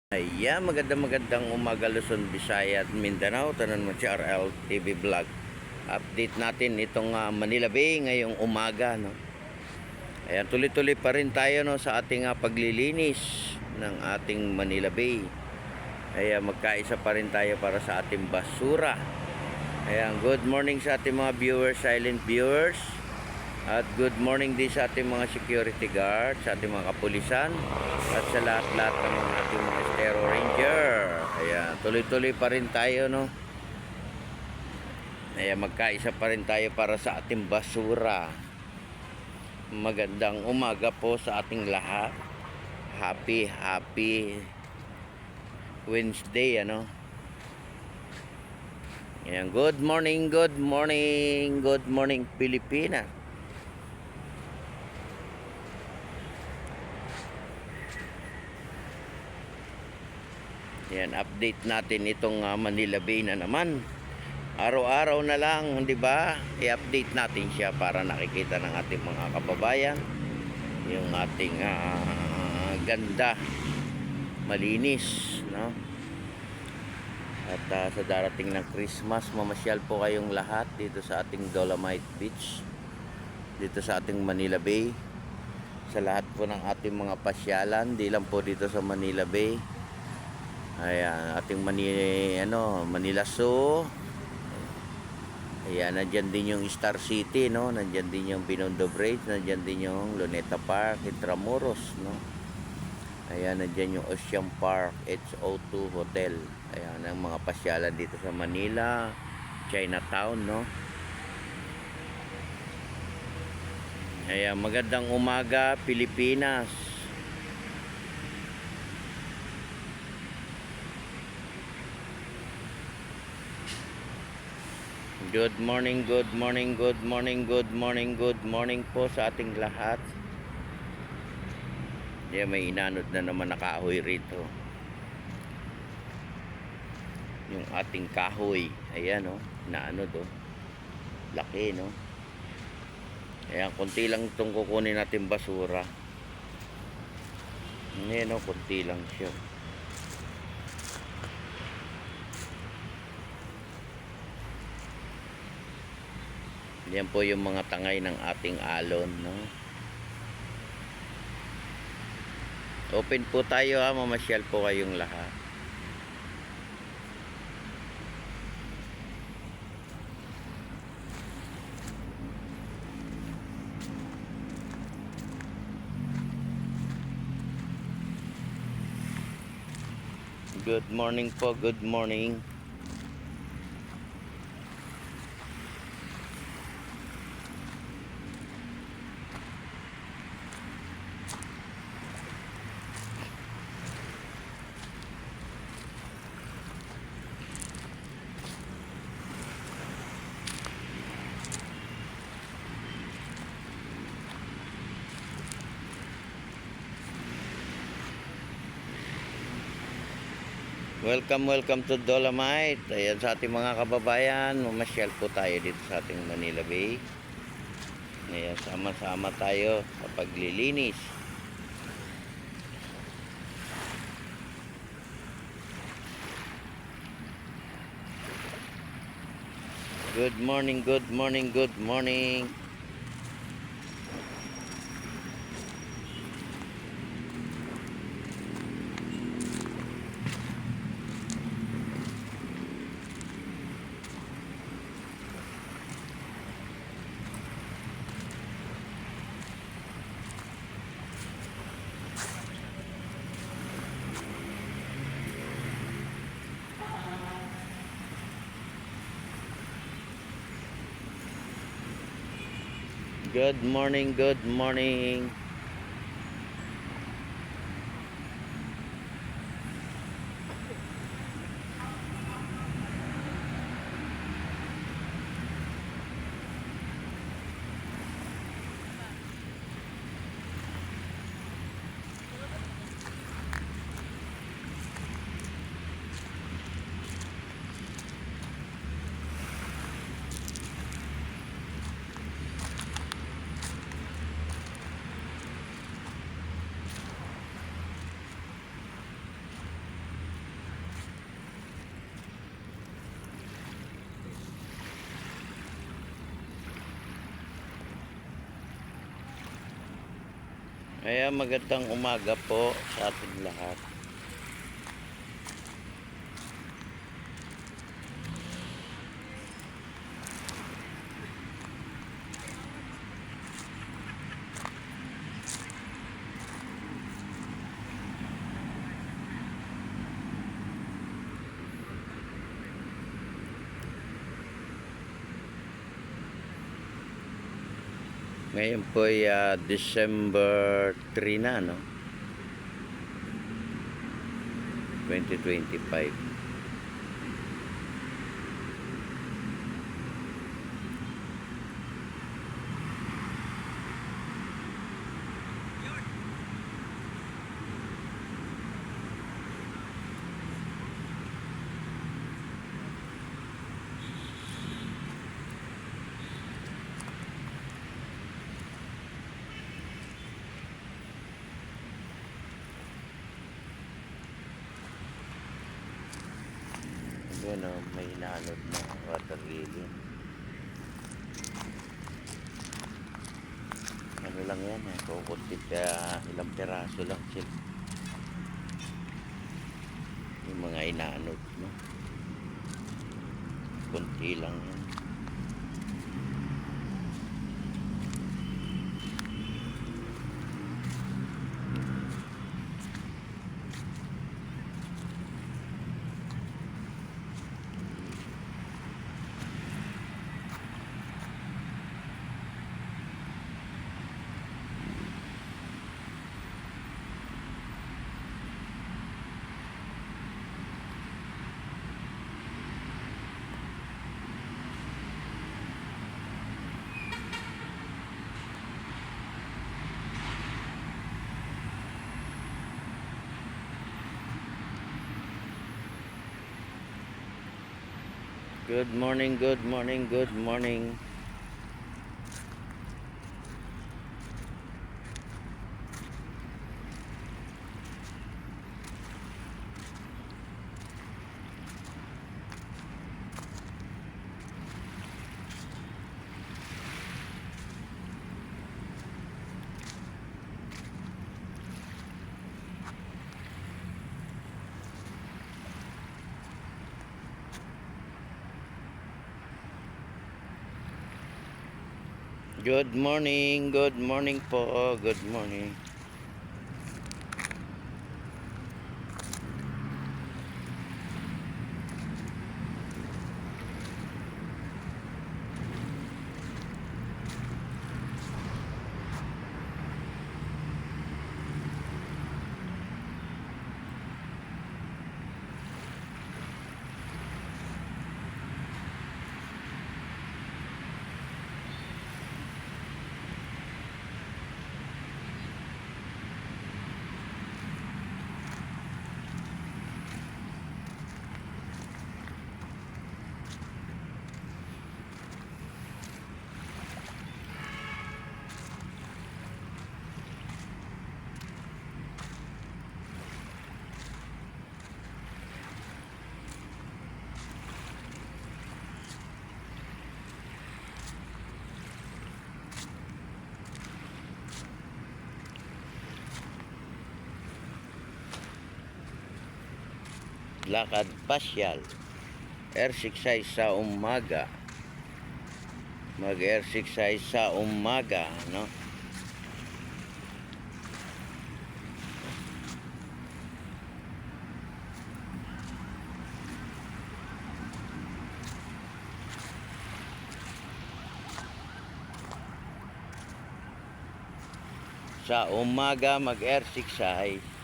Ayan, magandang umaga Luzon, Visayas at Mindanao. Tanan mo si RL TV Vlog. Update natin itong Manila Bay ngayong umaga, no. Ayan, tuloy-tuloy pa rin tayo, no, sa ating paglilinis ng ating Manila Bay. Ayan, magkaisa pa rin tayo para sa ating basura. Ayan, good morning sa ating mga viewers, silent viewers. At good morning din sa ating mga security guards, sa ating mga kapulisan, at sa lahat-lahat ng mga ating mga Estero Ranger. Ayan, tuloy-tuloy pa rin tayo, no. Ayan, magkaisa pa rin tayo para sa ating basura. Magandang umaga po sa ating lahat. Happy Wednesday, ano. Ayan, good morning Pilipinas. Yan, update natin itong Manila Bay na naman. Araw-araw na lang, di ba? I-update natin siya para nakikita ng ating mga kababayan yung ating ganda, malinis, no? At sa darating ng Christmas, mamasyal po kayong lahat dito sa ating Dolomite Beach, dito sa ating Manila Bay. Sa lahat po ng ating mga pasyalan, di lang po dito sa Manila Bay. Ayan, ating Manila Zoo. Ayan, nandyan din yung Star City, no? Nandyan din yung Binondo Bridge, nandyan din yung Luneta Park, Intramuros, no? Ayan, nandyan yung Ocean Park, HO2 Hotel. Ayan, ang mga pasyalan dito sa Manila, Chinatown, no? Ayan, magandang umaga, Pilipinas. Good morning po sa ating lahat. Yeah, may inanod na naman na kahoy rito. Yung ating kahoy, ayan, oh, inaanod, oh. Laki, no? Ayan, konti lang itong kukunin natin basura. Ayan, oh, konti lang siya. Yan po yung mga tangay ng ating alon, no? Open po tayo, mamasyal po kayong lahat. Good morning po, good morning. Welcome to Dolomite. Ayan, sa ating mga kababayan, mamasyal po tayo dito sa ating Manila Bay. Ayan, sama-sama tayo sa paglilinis. Good morning. Good morning. Kaya magandang umaga po sa ating lahat. Ngayon po ay December 3 na, no? 2025. Yan o, may inaanod na water lily. Ano lang yan eh, kukuntit ilang peraso lang sila. Yung mga inaanod, no? Kunti lang yan. Good morning, good morning, good morning. Good morning po, good morning. Lakad pasyal, exercise sa umaga. Mag-exercise sa umaga, no? Sa umaga mag-exercise.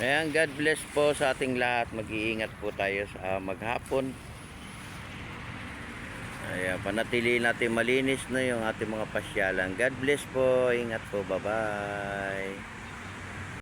Ayan, God bless po sa ating lahat. Mag-iingat po tayo sa maghapon. Ayan, panatili natin malinis na yung ating mga pasyalan. God bless po. Ingat po. Bye-bye.